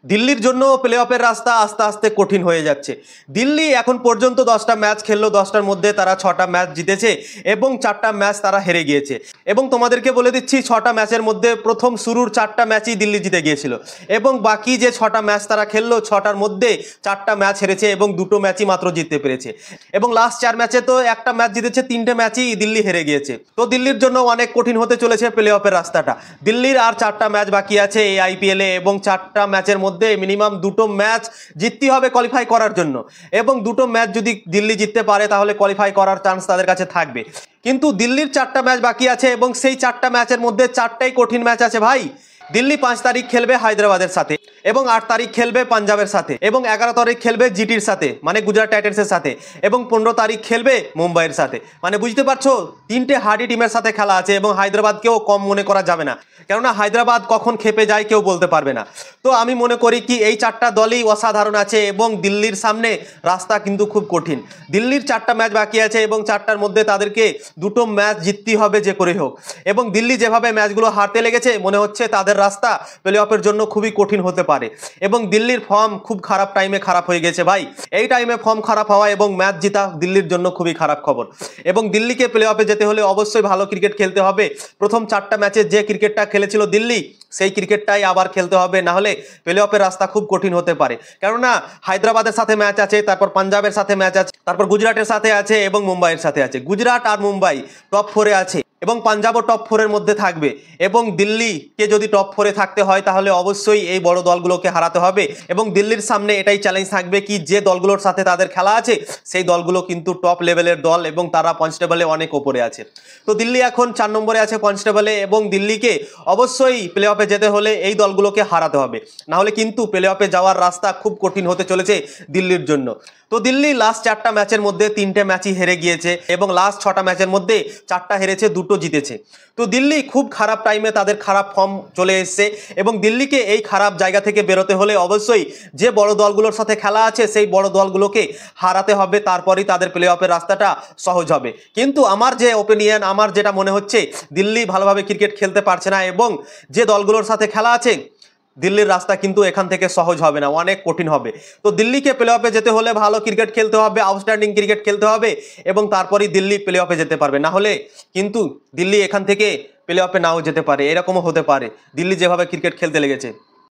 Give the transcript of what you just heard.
দিল্লির জন্য প্লে অফের রাস্তা আস্তে আস্তে কঠিন হয়ে যাচ্ছে। দিল্লি এখন পর্যন্ত 10টা ম্যাচ খেললো, 10টার মধ্যে তারা 6টা ম্যাচ জিতেছে এবং 4টা ম্যাচ তারা হেরে গিয়েছে। এবং তোমাদেরকে বলে দিচ্ছি 6টা ম্যাচের মধ্যে প্রথম শুরুর 4টা ম্যাচই দিল্লি জিতে গিয়েছিল এবং বাকি যে 6টা ম্যাচ তারা খেললো 6টার মধ্যে 4টা ম্যাচ হেরেছে এবং 2টো ম্যাচই মাত্র জিততে পেরেছে। এবং লাস্ট 4 ম্যাচে তো একটা ম্যাচ জিতেছে, 3টে ম্যাচই দিল্লি হেরে গিয়েছে। তো দিল্লির জন্য অনেক কঠিন হতে চলেছে প্লে অফের রাস্তাটা। দিল্লির আর 4টা ম্যাচ বাকি আছে এই আইপিএলে এবং 4টা ম্যাচের মধ্যে মিনিমাম 2টো ম্যাচ জিততে হবে কোয়ালিফাই করার জন্য। এবং 2টো ম্যাচ যদি দিল্লি জিততে পারে তাহলে কোয়ালিফাই করার চান্স তাদের কাছে থাকবে। কিন্তু দিল্লির 4টা ম্যাচ বাকি আছে এবং সেই 4টা ম্যাচের মধ্যে 4টাই কঠিন ম্যাচ আছে ভাই। দিল্লি 5 তারিখ খেলবে হায়দ্রাবাদের সাথে এবং 8 তারিখ খেলবে পাঞ্জাবের সাথে এবং 11 তারিখ খেলবে জিটির সাথে মানে গুজরাট টাইটান্সের সাথে এবং 15 তারিখ খেলবে মুম্বাইয়ের সাথে। মানে বুঝতে পারছো 3টে হার্ডি টিমের সাথে খেলা আছে এবং হায়দ্রাবাদকেও কম মনে করা যাবে না, কেননা হায়দ্রাবাদ কখন খেপে যায় কেউ বলতে পারবে না। তো আমি মনে করি কি এই 4টা দলই অসাধারণ আছে এবং দিল্লির সামনে রাস্তা কিন্তু খুব কঠিন। দিল্লির 4টা ম্যাচ বাকি আছে এবং 4টার মধ্যে তাদেরকে 2টো ম্যাচ জিততেই হবে যে করে হোক। এবং দিল্লি যেভাবে ম্যাচগুলো হারতে লেগেছে মনে হচ্ছে তাদের রাস্তা প্লে অফের জন্য খুবই কঠিন হতে পারে। এবং দিল্লির ফর্ম খুব খারাপ টাইমে খারাপ হয়ে গেছে ভাই। এই টাইমে ফর্ম খারাপ হওয়া এবং ম্যাচ জিতা দিল্লির জন্য খুবই খারাপ খবর। এবং দিল্লিকে প্লে অফে যেতে হলে অবশ্যই ভালো ক্রিকেট খেলতে হবে। প্রথম 4টা ম্যাচে যে ক্রিকেটটা খেলেছিল দিল্লি সেই ক্রিকেটটাই আবার খেলতে হবে, না হলে প্লে অফের রাস্তা খুব কঠিন হতে পারে। কেননা হায়দ্রাবাদের সাথে ম্যাচ আছে, তারপর পাঞ্জাবের সাথে ম্যাচ আছে, তারপর গুজরাটের সাথে আছে এবং মুম্বাইয়ের সাথে আছে। গুজরাট আর মুম্বাই টপ 4-এ আছে এবং পাঞ্জাবও টপ 4-এর মধ্যে থাকবে। এবং দিল্লিকে যদি টপ 4-এ থাকতে হয় তাহলে অবশ্যই এই বড় দলগুলোকে হারাতে হবে। এবং দিল্লির সামনে এটাই চ্যালেঞ্জ থাকবে কি যে দলগুলোর সাথে তাদের খেলা আছে সেই দলগুলো কিন্তু টপ লেভেলের দল এবং তারা পয়েন্টস টেবলে অনেক ওপরে আছে। তো দিল্লি এখন 4 নম্বরে আছে পয়েন্টস টেবলে এবং দিল্লিকে অবশ্যই প্লে অফে যেতে হলে এই দলগুলোকে হারাতে হবে, না হলে কিন্তু প্লে অফে যাওয়ার রাস্তা খুব কঠিন হতে চলেছে দিল্লির জন্য। তো দিল্লি লাস্ট 4টা ম্যাচের মধ্যে 3টে ম্যাচই হেরে গিয়েছে এবং লাস্ট 6টা ম্যাচের মধ্যে 4টা হেরেছে, 2টো জিতেছে। তো দিল্লি খুব খারাপ টাইমে তাদের খারাপ ফর্ম চলে এসছে এবং দিল্লিকে এই খারাপ জায়গা থেকে বেরোতে হলে অবশ্যই যে বড় দলগুলোর সাথে খেলা আছে সেই বড় দলগুলোকে হারাতে হবে, তারপরেই তাদের প্লে অফের রাস্তাটা সহজ হবে। কিন্তু আমার যে ওপিনিয়ন, আমার যেটা মনে হচ্ছে দিল্লি ভালোভাবে ক্রিকেট খেলতে পারছে না এবং যে দলগুলোর সাথে খেলা আছে দিল্লির রাস্তা কিন্তু এখান থেকে সহজ হবে না, অনেক কঠিন হবে। তো দিল্লিকে প্লে অফে যেতে হলে ভালো ক্রিকেট খেলতে হবে, আউটস্ট্যান্ডিং ক্রিকেট খেলতে হবে এবং তারপরেই দিল্লি প্লে অফে যেতে পারবে। না হলে কিন্তু দিল্লি এখান থেকে প্লে অফে নাও যেতে পারে, এরকমও হতে পারে দিল্লি যেভাবে ক্রিকেট খেলতে লেগেছে।